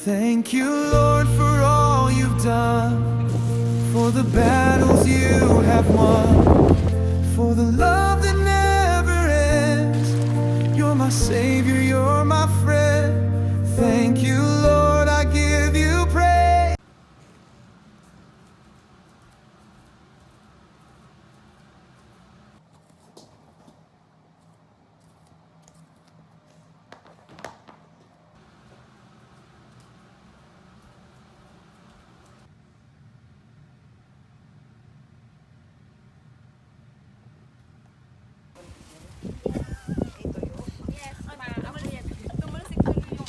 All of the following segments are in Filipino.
Thank you, Lord, for all you've done, for the battles you have won, for the love that never ends. You're my Savior, you're my friend. Thank you, Lord, I give you praise.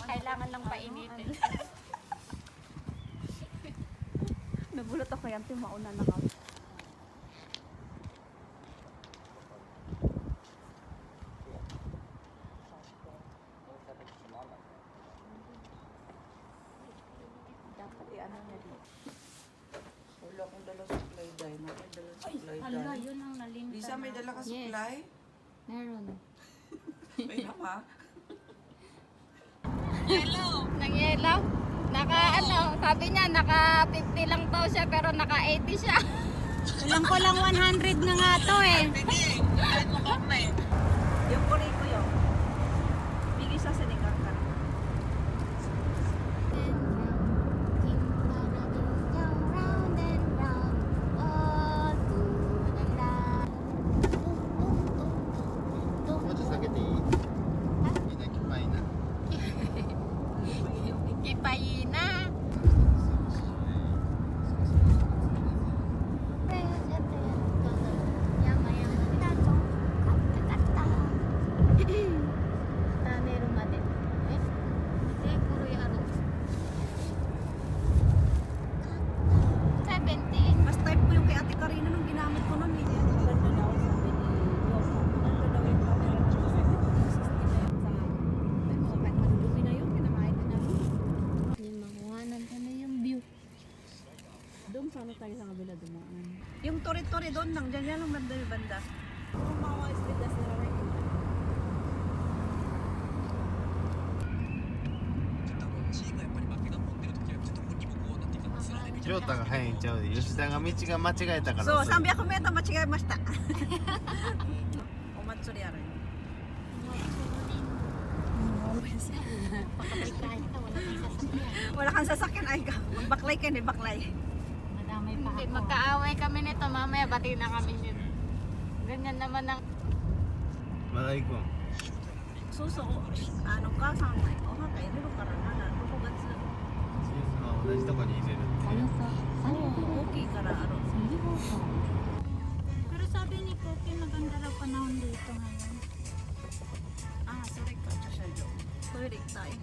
Kailangan lang painitin. Nabulot ako yan, mauna na kami. Dapat i-ano na dito. Wala akong dala supply dye. May dala supply Hala, dye. yun ang nalimtan. Lisa, may dala ka Yes. supply? Meron. May nama. Nangyelaw? Naka ano, sabi niya naka 50 lang daw siya pero naka 80 siya. Alam ko lang 100 na nga to eh. Yung kulay ko yun. Bigay sa sinikar ka. Kipayina. Mas type ko yung kay Ate Karina nung ginamit ko nun eh. Ganda daw sabi ni Yoko. Ganda daw yung camera ng 69 sa kahit madudumi na yun, kinakain na namin. Yung makuhanan ko na yung view. Doon sana tayo sa kabila dumaan. Yung tori-tori doon lang, dyan yan lang banda yung banda. Yung mga street gas nila rin. ジョータが早いんちゃうで吉田が道が間違えたからそう、遅い300メートル間違えました。お祭りある。 Wala kang sasakyan ay ka. Baklay ka ni baklay. Madamay pa ako. Magkaaway kami nito, mamaya bati na kami nito. Ganyan naman ang まだ行くん Suso ko, ano ka sa may o ha kay nilo karana na tukugan sa. 同じとこに入れるっていう Oo, okay kara aro. Pero sabi ni Koki, maganda raw panahon dito ngayon. Ah, sorry ka siya jo. Toilet tayo.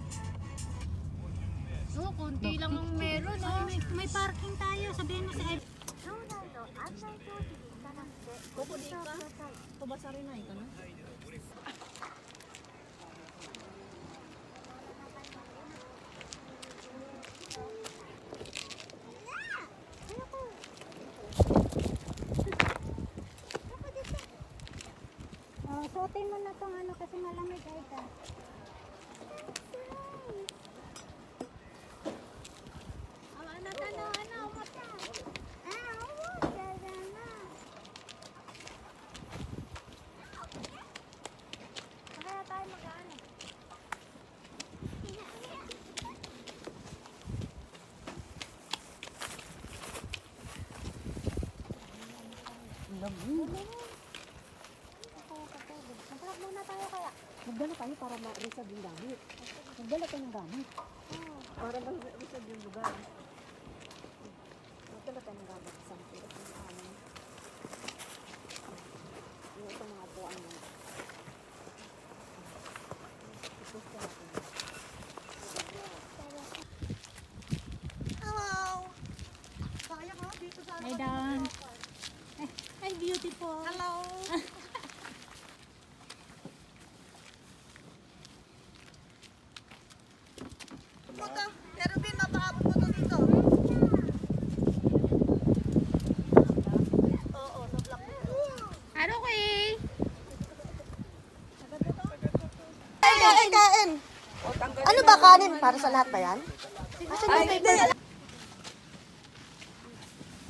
Oo, konti lang ang meron, Ay, may parking tayo. Sabihin mo sa Koko di ka. Tubasa rin na ika na. suotin mo na tong ano kasi malamig ay ka. Magdala tayo para ma-reserve yung gamit. Magdala tayo ng gamit. Para ma-reserve yung lugar. Magdala tayo ng gamit. Something. Yung itong mga buwan mo. Ipusto natin. Hello! Sayang ha? Dito sa Hi, Dan. Hi, beautiful. Hello! Puta, pero din mapaabot mo to dito. Oo, sa block mo. Ano kay? Kain! Ano ba kanin? Para sa lahat ba yan? Ay, hindi.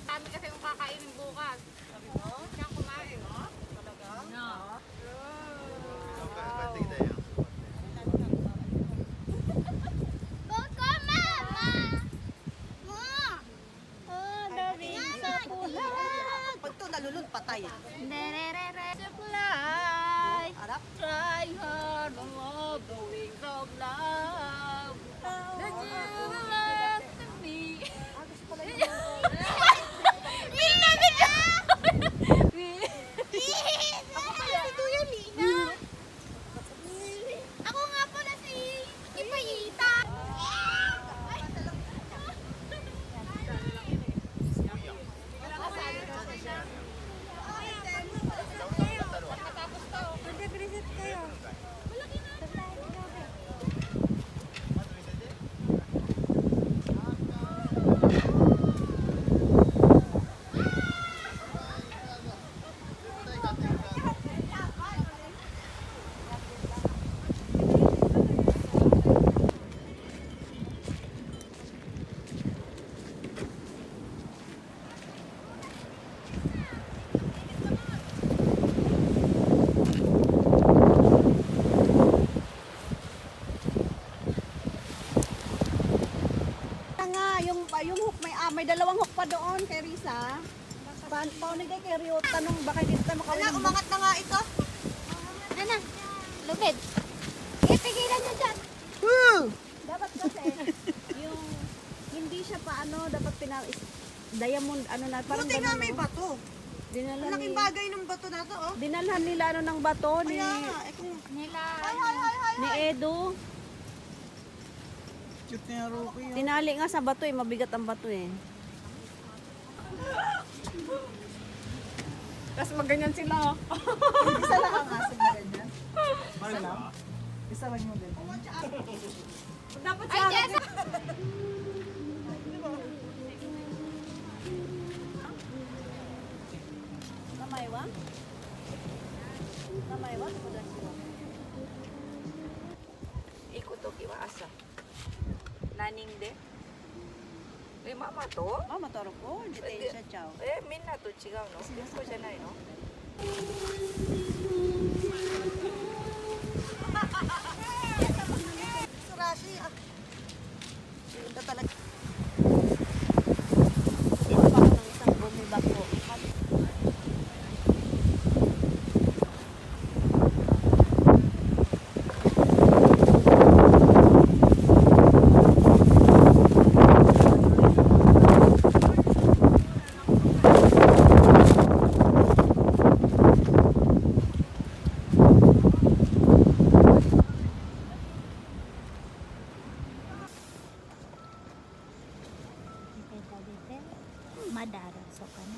Kami kasi yung kakainin bukas. Sabi mo? Siya kumain. Talaga? No. Boko, mama! Ma! Oh, dami sa pulang. Pag ito nalulod, patay. Dererere. Supply. Harap. Try hard on love the wings of love. That you belong to me. Ako pala si Kuya Lina. Ako nga pala si Ipayita. Nag-reset kayo. Nga, yung hook, may dalawang hook pa doon kay Risa. Paano kay Rio, tanong baka hindi tayo makawin. Anak, umangat na nga ito. Ano? Lupit. Ipigilan nyo dyan. Dapat kasi, yung hindi siya dapat diamond, parang Buti nga ganun, may no? bato. Dinalhan Ang laking bagay ng bato na to, oh. Dinalhan nila ng bato ni, Kaya nga, kung... Nila. ni Edo. Cute niya, Ruki. Tinali nga sa bato mabigat ang bato Tapos maganyan sila. Isa lang ang aso na ganyan. Isa lang? Isa lang yung ganyan. Dapat Ay, Jess! Namaywa? Namaywa? Ikut to kiwa asa. Naning de. Mama to? Mama, toro ko. Hindi tayo siya, chow. Minna to chigao no? Desu janai no? Surashi, ah. Ito talaga. Parang ng isang bumibago. Madaraso ka na.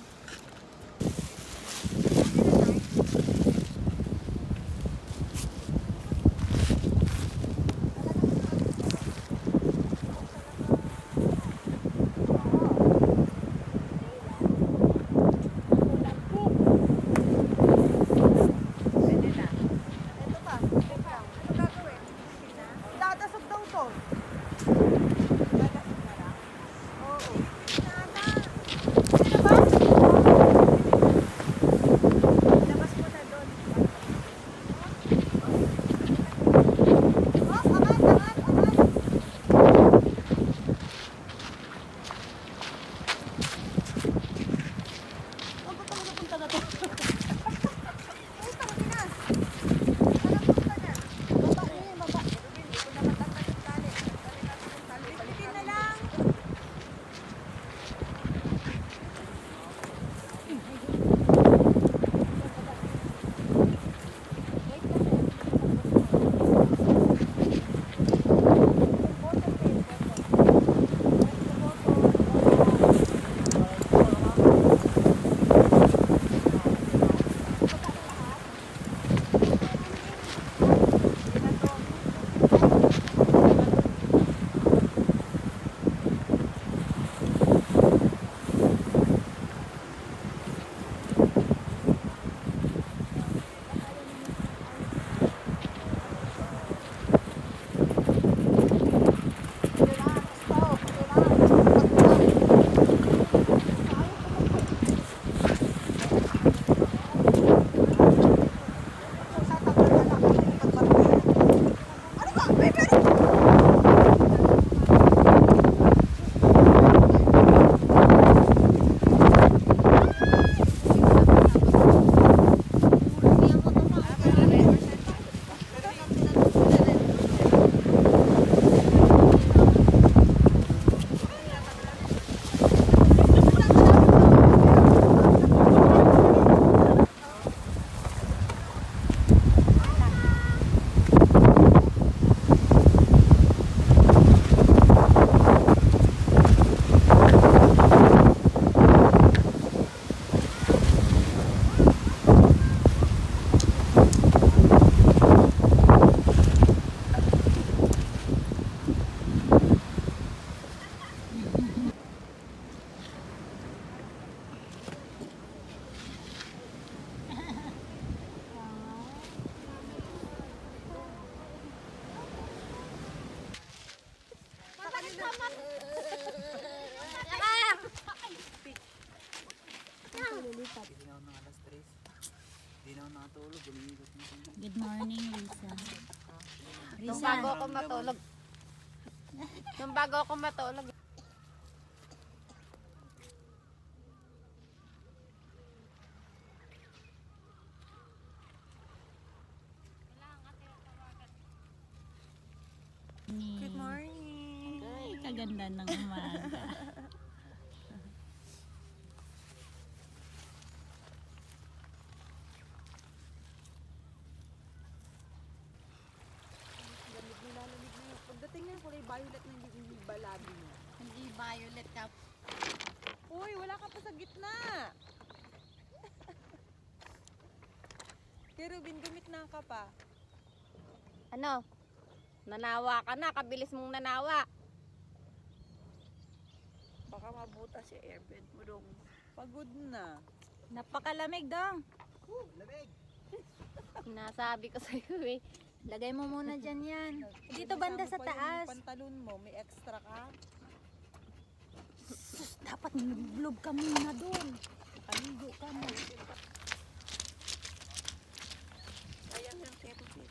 Pwede na. Ito pa. Ano gagawin? Dadasog daw to. Dadasog na lang? Oo. Sino ba? Good morning, Lisa. Nung bago ako matulog. Nung bago ako matulog. Good morning. Ay, kaganda ng umaga. Pagdating ng kulay violet na hindi balado niya. Hindi violet ka. Uy, wala ka pa sa gitna. Kay Ruben, gumit na ka pa. Ano? Nanawa ka na. Kabilis mong nanawa. Baka mabuta si airbed mo dong. Pagod na. Napakalamig dong. Sinasabi ko sa'yo eh. Lagay mo muna dyan yan. Dito banda sa Kasama pa taas. yung pantalon mo, may extra ka. Sus, dapat nilublob ka muna doon. Paligo ka na. Sayang yung table.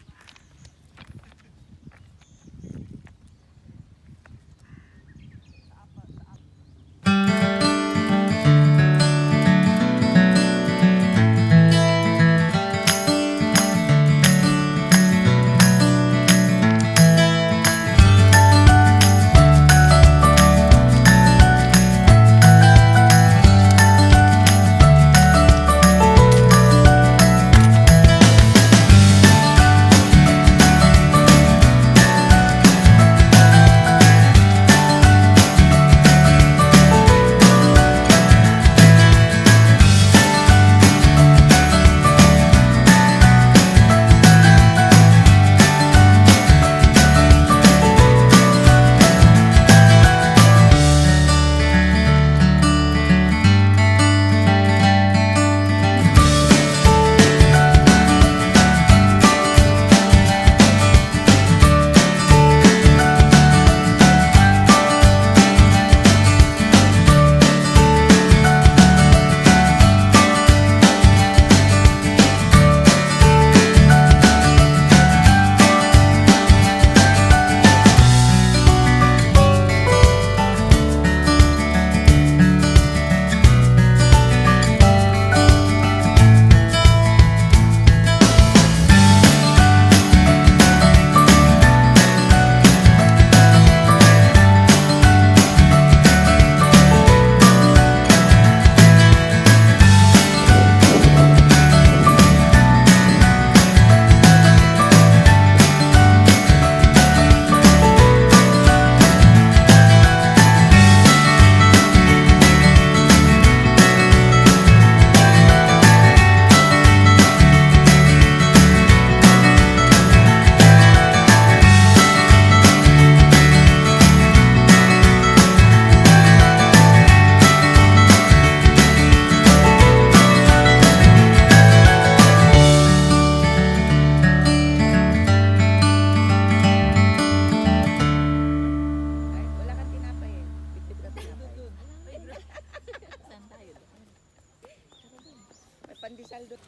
pandesal doon.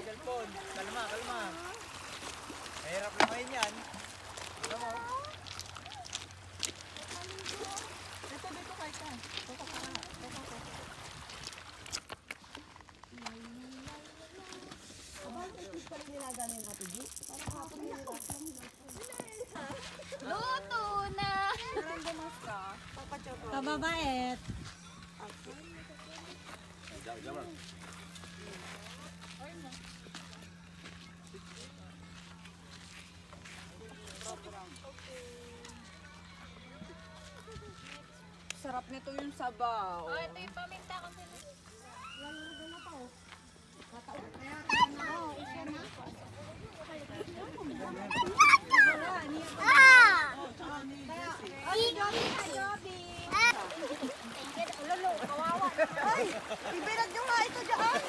Cellphone. Kalma, kalma. Mahirap lang ngayon yan. Alam mo? Dito kay ka. Luto na! Kababait. Sarap nito yung sabaw. Oh, ito yung paminta ko sila. Ay, Ibe! Ilag nyo nga ito dyan.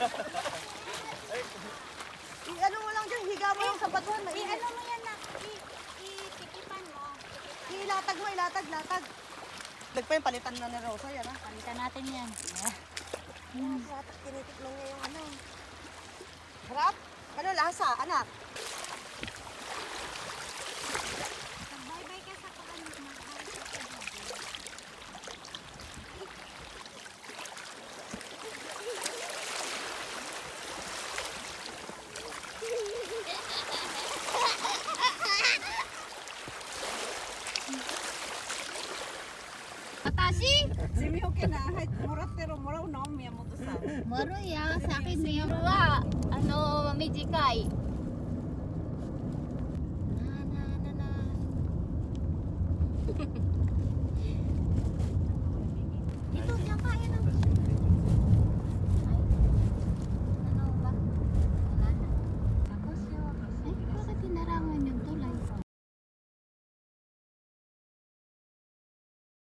I-ano mo lang dyan, higa mo lang sa batuhan. I-ano mo yan na, itikipan mo. Ilatag mo, ilatag. Nagpa yung palitan na ni Rosa yan ha. Palitan natin yan. Tinitikman niya yung ano. Harap? Ano lasa, anak? Bye-bye ka sa pag-anak mo. Atashi! Si Miyo kinahat, murat pero muraw na umiya mo to sa. Maro ya, sa akin niya wa. Ano, mamijikai. Na.